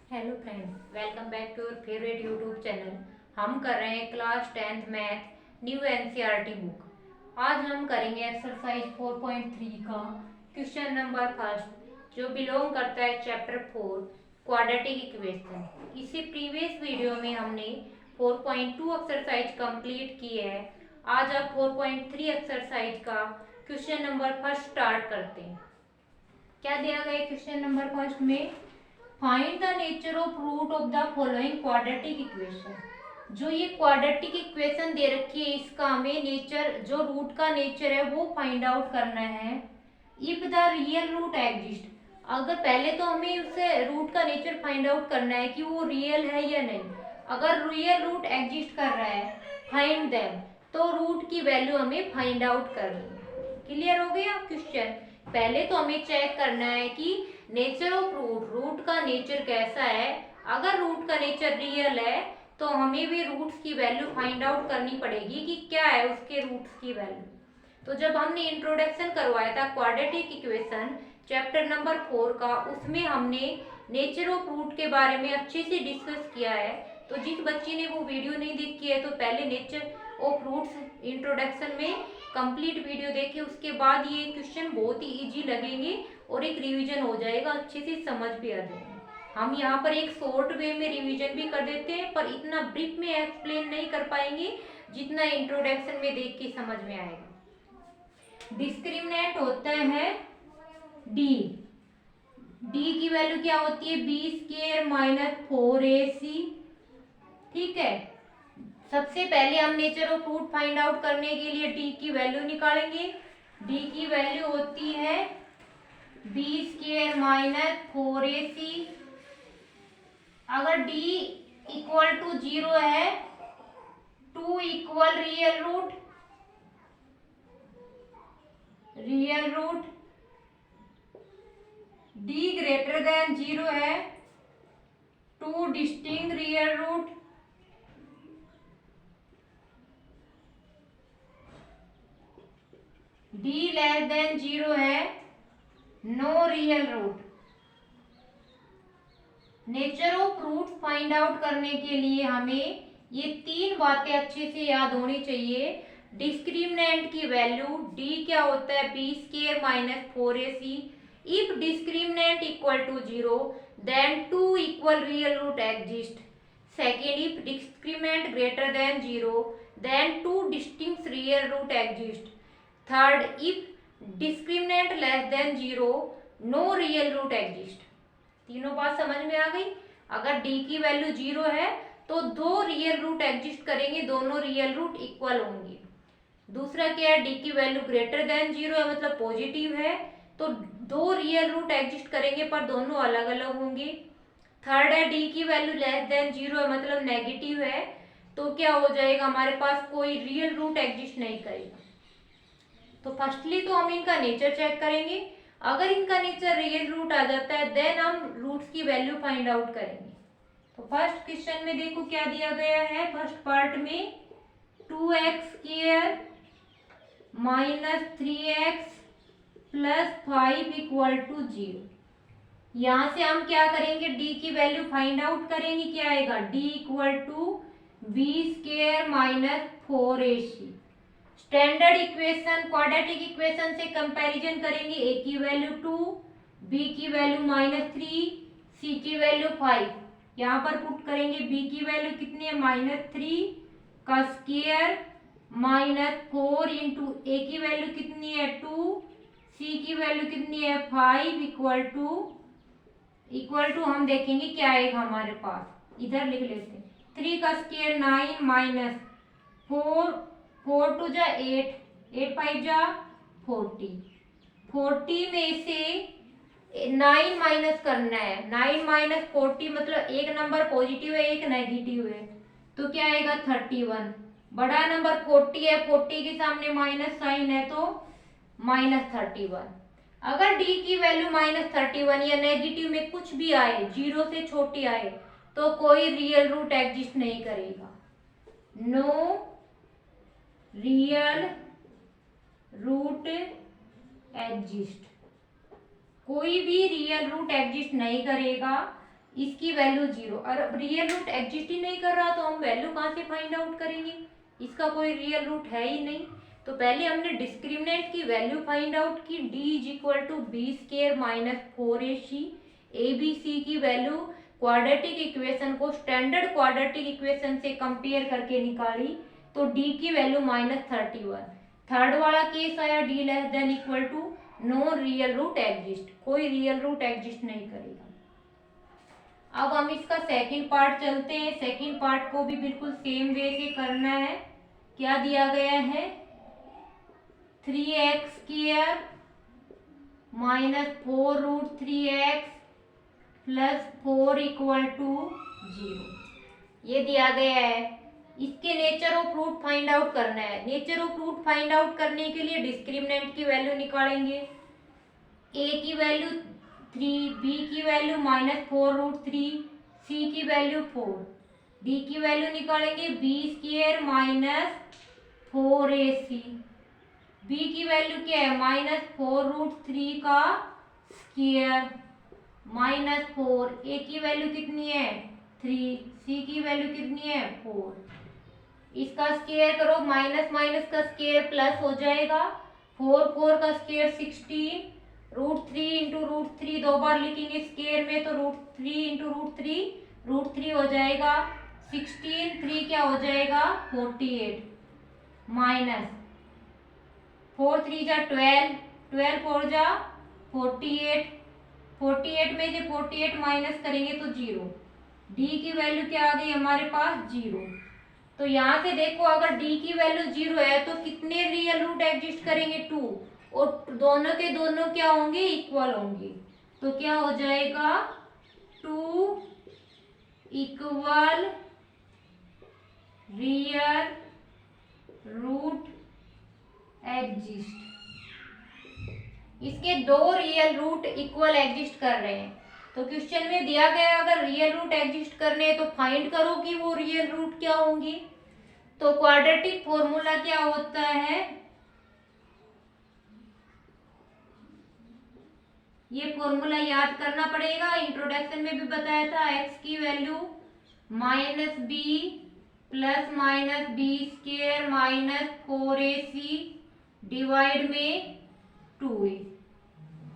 Hello friends, welcome back to your favourite YouTube channel. हम कर रहे हैं class 10th math new NCERT book. आज हम करेंगे एक्सरसाइज 4.3 का क्वेश्चन नंबर फर्स्ट, जो बिलोंग करता है चैप्टर 4 क्वाड्रेटिक इक्वेशन। इसी प्रीवियस वीडियो में हमने 4.2 एक्सरसाइज कंप्लीट की है। आज आप 4.3 एक्सरसाइज का क्वेश्चन नंबर फर्स्ट स्टार्ट करते हैं। क्या दिया गया है क्वेश्चन नंबर फर्स्ट में? Find the nature of root of the following quadratic equation. जो ये क्वाड्रेटिक इक्वेशन दे रखी है, इसका हमें नेचर, जो रूट का नेचर है वो फाइंड आउट करना है। If the real root exist, अगर पहले तो हमें उससे रूट का नेचर फाइंड आउट करना है कि वो रियल है या नहीं। अगर रियल रूट एग्जिस्ट कर रहा है, फाइंड देम, तो रूट की वैल्यू हमें फाइंड आउट करनी है। क्लियर हो गया क्वेश्चन? पहले तो हमें चेक करना है कि नेचर ऑफ रूट, रूट का नेचर कैसा है। अगर रूट का नेचर रियल है तो हमें भी रूट्स की वैल्यू फाइंड आउट करनी पड़ेगी कि क्या है उसके रूट्स की वैल्यू। तो जब हमने इंट्रोडक्शन करवाया था क्वाड्रेटिक इक्वेशन चैप्टर नंबर 4 का, उसमें हमने नेचर ऑफ रूट के बारे में अच्छे से डिस्कस किया है। तो जिस बच्चे ने वो वीडियो नहीं देखी है तो पहले नेचर ऑफ रूट्स इंट्रोडक्शन में कंप्लीट वीडियो देखे, उसके बाद ये क्वेश्चन बहुत ही इजी लगेंगे और एक रिवीजन हो जाएगा, अच्छे से समझ भी आ जाएगा। हम यहाँ पर एक शॉर्ट वे में रिवीजन भी कर देते हैं, पर इतना ब्रीफ में एक्सप्लेन नहीं कर पाएंगे जितना इंट्रोडक्शन में देख के समझ में आएगा। डिस्क्रिमिनेंट होता है डी। डी की वैल्यू क्या होती है? B square minus 4ac। ठीक है, सबसे पहले हम nature of root find out करने के लिए डी की वैल्यू निकालेंगे। डी की वैल्यू होती है बी स्क्वायर माइनस 4ac। अगर डी इक्वल टू 0 है, 2 equal real root, d greater than 0 है, 2 distinct real root, d less than 0 है, no real root. Nature of root find out करने के लिए हमें ये तीन बातें अच्छे से याद होनी चाहिए। डिस्क्रिमिनेंट की वैल्यू, डी क्या होता है? B square minus 4ac। If discriminant equal to 0 then 2 equal real root exist. Second, if discriminant greater than 0 then 2 distinct real root exist. Third, if discriminant less than 0 no real root exist. तीनों बात समझ में आ गई? अगर D की value 0 है तो दो रियल रूट एग्जिस्ट करेंगे, दोनों रियल रूट इक्वल होंगे। दूसरा क्या है? डी की वैल्यू ग्रेटर देन 0 है, मतलब पॉजिटिव है, तो दो रियल रूट एग्जिस्ट करेंगे पर दोनों अलग अलग होंगे। थर्ड है, डी की वैल्यू लेस देन 0 है, मतलब नेगेटिव है, तो क्या हो जाएगा? हमारे पास कोई रियल रूट एग्जिस्ट नहीं करेगा। तो फर्स्टली तो हम इनका नेचर चेक करेंगे। अगर इनका नेचर रियल रूट आ जाता है देन हम रूट्स की वैल्यू फाइंड आउट करेंगे। तो फर्स्ट क्वेश्चन में देखो क्या दिया गया है। फर्स्ट पार्ट में 2x square minus 3x plus 5 equal to 0। यहाँ से हम क्या करेंगे? डी की वैल्यू फाइंड आउट करेंगे। क्या आएगा? D equal to B square minus 4ac। Standard equation quadratic equation से कंपैरिजन करेंगे। ए की वैल्यू 2, बी की वैल्यू -3, सी की वैल्यू 5। यहाँ पर पुट करेंगे। बी की वैल्यू कितनी है? -3 का स्क्वायर -4 इंटू ए की वैल्यू कितनी है? 2, सी की वैल्यू कितनी है? 5 इक्वल टू हम देखेंगे क्या आएगा हमारे पास। इधर लिख लेते हैं। 3 का स्क्वायर 9 माइनस 4, 4 टू जा 8, 8 5 जा 40। 40 में से 9 माइनस करना है। 9 माइनस 40 मतलब एक नंबर पॉजिटिव है, एक नेगेटिव है, तो क्या आएगा? 31। बड़ा नंबर 40 है, 40 के सामने माइनस साइन है तो -31। अगर डी की वैल्यू -31 या नेगेटिव में कुछ भी आए, 0 से छोटी आए, तो कोई रियल रूट एग्जिस्ट नहीं करेगा। नो रियल रूट एग्जिस्ट, कोई भी रियल रूट एग्जिस्ट नहीं करेगा। इसकी वैल्यू 0। और अब रियल रूट एग्जिस्ट ही नहीं कर रहा तो हम वैल्यू कहाँ से फाइंड आउट करेंगे, इसका कोई रियल रूट है ही नहीं। तो पहले हमने डिस्क्रिमिनेंट की वैल्यू फाइंड आउट की, d is equal to b square minus 4ac। A b c की वैल्यू क्वाड्रेटिक इक्वेशन को स्टैंडर्ड क्वाड्रेटिक इक्वेशन से कंपेयर करके निकाली, तो d की वैल्यू -31। थर्ड वाला केस आया d less than equal to no real root exist, कोई रियल रूट एग्जिस्ट नहीं करेगा। अब हम इसका सेकंड पार्ट चलते हैं। सेकंड पार्ट को भी बिल्कुल सेम वे से करना है। क्या दिया गया है, 3x² minus 4√3x plus 4 equal to 0, ये दिया गया है। इसके nature of root find out करना है। Nature of root find out करने के लिए डिस्क्रिमिनेंट की वैल्यू निकालेंगे। a की वैल्यू 3, b की वैल्यू -4√3, c की वैल्यू 4, d की वैल्यू निकालेंगे b² माइनस 4ac। b की वैल्यू क्या है, -4√3 का स्क्वायर माइनस 4। a की वैल्यू कितनी है 3, c की वैल्यू कितनी है 4। इसका स्क्वायर करो, माइनस माइनस का स्क्वायर प्लस हो जाएगा। 4 का स्क्वायर 16, √3 इंटू √3 दो बार लिखेंगे स्क्वायर में तो √3 इंटू √3 हो जाएगा 16। 3 क्या हो जाएगा 48 माइनस 4 3 जा 12, 12 4 जा 48, 48 में से 48 माइनस करेंगे तो 0। d की वैल्यू क्या आ गई हमारे पास 0। तो यहाँ से देखो अगर d की वैल्यू 0 है तो कितने रियल रूट एग्जिस्ट करेंगे 2, और दोनों के दोनों क्या होंगे इक्वल होंगे। तो क्या हो जाएगा 2 इक्वल रियल रूट एग्जिस्ट। इसके दो रियल रूट इक्वल एग्जिस्ट कर रहे हैं। तो क्वेश्चन में दिया गया अगर रियल रूट एग्जिस्ट करने हैं तो फाइंड करो कि वो रियल रूट क्या होंगी। तो क्वाड्रेटिक फॉर्मूला क्या होता है, ये फॉर्मूला याद करना पड़ेगा। इंट्रोडक्शन में भी बताया था, x की value -b plus -b² minus 4ac divide में 2a,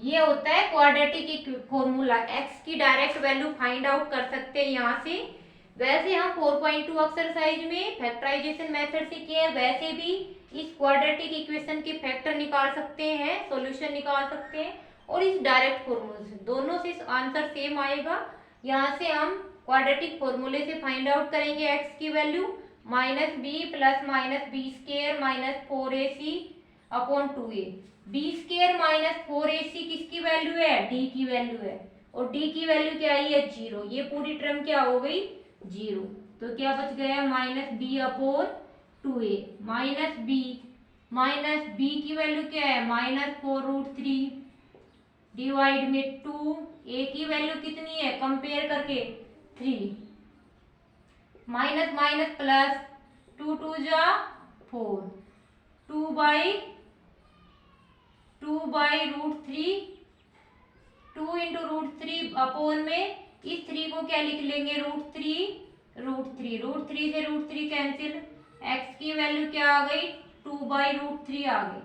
ये होता है क्वाड्रेटिक फॉर्मूला। x की डायरेक्ट वैल्यू फाइंड आउट कर सकते हैं यहाँ से। वैसे हम 4.2 एक्सरसाइज में फैक्टराइजेशन मेथड से किए, वैसे भी इस क्वाड्रेटिक इक्वेशन के फैक्टर निकाल सकते हैं, सॉल्यूशन निकाल सकते हैं, और इस डायरेक्ट फॉर्मूले से दोनों से आंसर सेम आएगा। यहाँ से हम क्वाड्रेटिक फॉर्मूले से फाइंड आउट करेंगे x की value -b plus -b² minus 4ac upon 2a। b² minus 4ac किसकी वैल्यू है, d की वैल्यू है, और d की वैल्यू क्या आई है 0। ये पूरी टर्म क्या हो गई 0। तो क्या बच गया -b upon 2a minus b की वैल्यू क्या है -4√3 डिवाइड में 2, a की वैल्यू कितनी है कंपेयर करके 3, माइनस माइनस प्लस 2 2 जा 4, 2/√3, 2 इंटू √3 अपॉन में इस 3 को क्या लिख लेंगे √3 से √3 कैंसिल, x की वैल्यू क्या आ गई 2/√3 आ गई।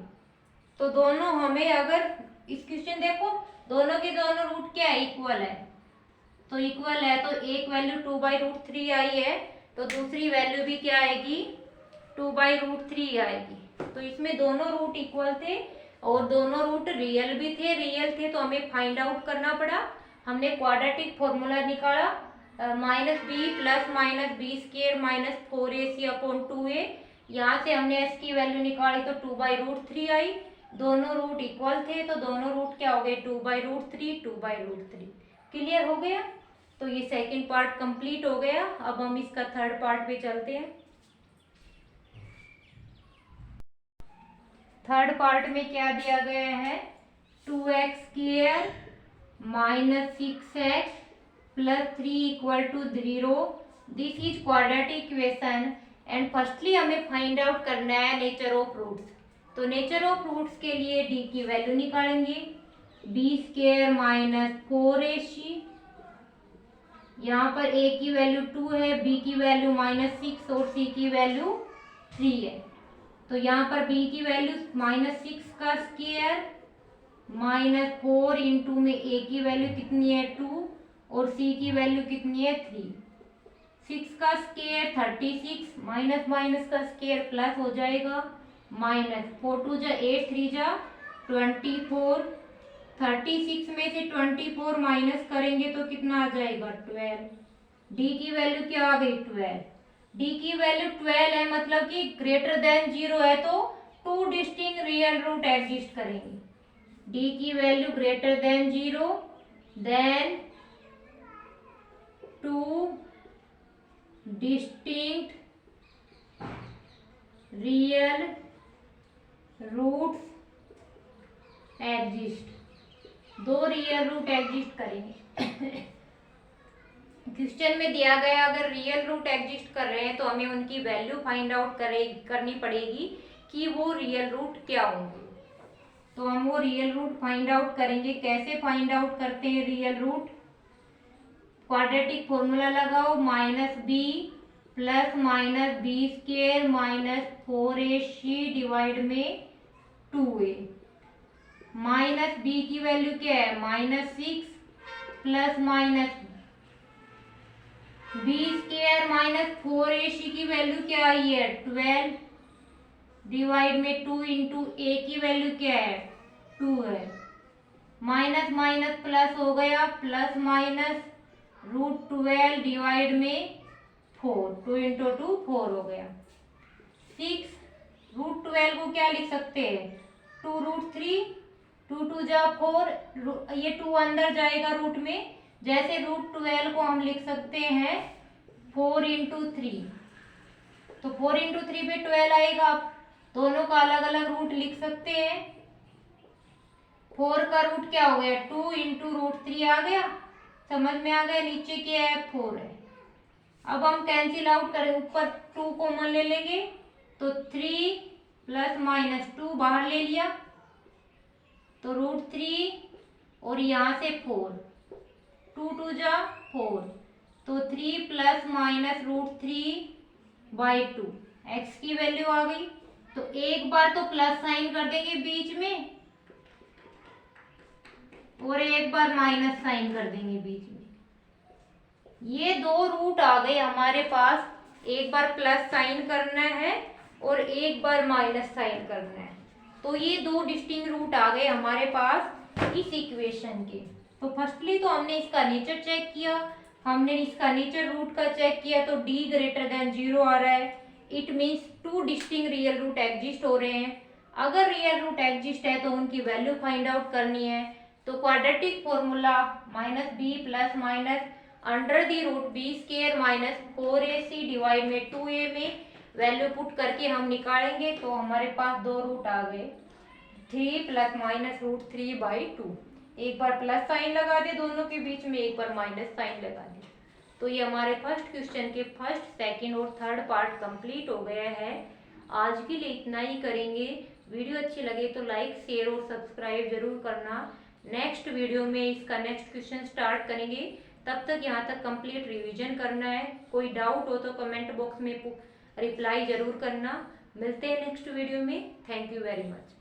तो दोनों हमें अगर इस क्वेश्चन देखो दोनों के दोनों रूट क्या है इक्वल है, तो इक्वल है तो एक वैल्यू 2/√3 आई है तो दूसरी वैल्यू भी क्या आएगी 2/√3 आएगी। तो इसमें दोनों रूट इक्वल थे और दोनों रूट रियल भी थे, तो हमें फाइंड आउट करना पड़ा। हमने क्वाड्रेटिक फॉर्मूला निकाला -b plus -b² minus 4ac upon 2a। यहाँ से हमने s की वैल्यू निकाली तो 2/√3 आई। दोनों रूट इक्वल थे तो दोनों रूट क्या हो गए 2/√3। क्लियर हो गया। तो ये सेकंड पार्ट कंप्लीट हो गया। अब हम इसका थर्ड पार्ट पे चलते हैं। थर्ड पार्ट में क्या दिया गया है 2x² minus 6x plus 3 equal to 0। This is quadratic equation and firstly हमें फाइंड आउट करना है नेचर ऑफ रूट्स। तो नेचर ऑफ रूट्स के लिए d की वैल्यू निकालेंगे b² माइनस 4ac यहाँ पर a की वैल्यू 2 है, b की वैल्यू -6 और c की वैल्यू 3 है। तो यहाँ पर b की वैल्यू -6 का स्क्वायर -4 इंटू में a की वैल्यू कितनी है 2 और c की वैल्यू कितनी है 3। 6 का स्क्वायर 36 माइनस माइनस का स्क्वायर प्लस हो जाएगा -4 2 जा 8 3 जा 24। 36 में से 24 माइनस करेंगे तो कितना आ जाएगा 12। डी की वैल्यू क्या आ गई 12। डी की वैल्यू 12 है, मतलब कि ग्रेटर देन 0 है तो two distinct real root exist करेंगे। डी की value greater than 0 then two distinct real roots exist, दो रियल रूट एग्जिस्ट करेंगे। क्वेश्चन में दिया गया अगर रियल रूट एग्जिस्ट कर रहे हैं तो हमें उनकी वैल्यू फाइंड आउट करनी पड़ेगी कि वो रियल रूट क्या होंगे। तो हम वो रियल रूट फाइंड आउट करेंगे। कैसे फाइंड आउट करते हैं रियल रूट? क्वाड्रेटिक फॉर्मूला लगाओ, -b plus -b² -4ac divide में 2a। -b की वैल्यू क्या है -6 प्लस -b² -4ac की वैल्यू क्या आई है 12 डिवाइड में 2 इंटू a की वैल्यू क्या है 2 है। माइनस माइनस प्लस हो गया, प्लस माइनस √12 डिवाइड में 4, 2 इंटू 2 4 हो गया। 6 √12 को क्या लिख सकते हैं 2√3, 2 2 जा 4, ये 2 अंदर जाएगा रूट में। जैसे √12 को हम लिख सकते हैं 4 इंटू 3, तो 4 इंटू 3 पे 12 आएगा। दोनों का अलग अलग रूट लिख सकते हैं। 4 का रूट क्या हो गया 2 इंटू √3 आ गया, समझ में आ गया। नीचे क्या है 4 है। अब हम कैंसिल आउट करें, ऊपर 2 कॉमन ले लेंगे तो 3 प्लस -2 बाहर ले लिया तो √3 और यहाँ से 4, 2 2 जा 4, तो 3 प्लस -√3/2 x की वैल्यू आ गई। तो एक बार तो प्लस साइन कर देंगे बीच में और एक बार माइनस साइन कर देंगे बीच में। ये दो रूट आ गए हमारे पास, एक बार प्लस साइन करना है और एक बार माइनस साइन करना है। तो ये दो डिस्टिंक्ट रूट आ गए हमारे पास इस इक्वेशन के। तो फर्स्टली तो हमने इसका नेचर चेक किया, हमने इसका नेचर रूट का चेक किया तो d ग्रेटर देन 0 आ रहा है। It means two distinct real root exist हो रहे हैं। अगर रियल रूट एग्जिस्ट है तो उनकी वैल्यू फाइंड आउट करनी है। तो quadratic formula -b plus minus √b² -4ac divide में 2a में वैल्यू पुट करके हम निकालेंगे। तो हमारे पास दो रूट आ गए 3 प्लस -√3/2। एक बार प्लस साइन लगा दे दोनों के बीच में, एक बार माइनस साइन लगा दे। तो ये हमारे फर्स्ट क्वेश्चन के फर्स्ट, सेकंड और थर्ड पार्ट कंप्लीट हो गया है। आज के लिए इतना ही करेंगे। वीडियो अच्छी लगे तो लाइक शेयर और सब्सक्राइब जरूर करना। नेक्स्ट वीडियो में इसका नेक्स्ट क्वेश्चन स्टार्ट करेंगे। तब तक यहाँ तक कंप्लीट रिवीजन करना है। कोई डाउट हो तो कमेंट बॉक्स में रिप्लाई जरूर करना। मिलते हैं नेक्स्ट वीडियो में। Thank you very much.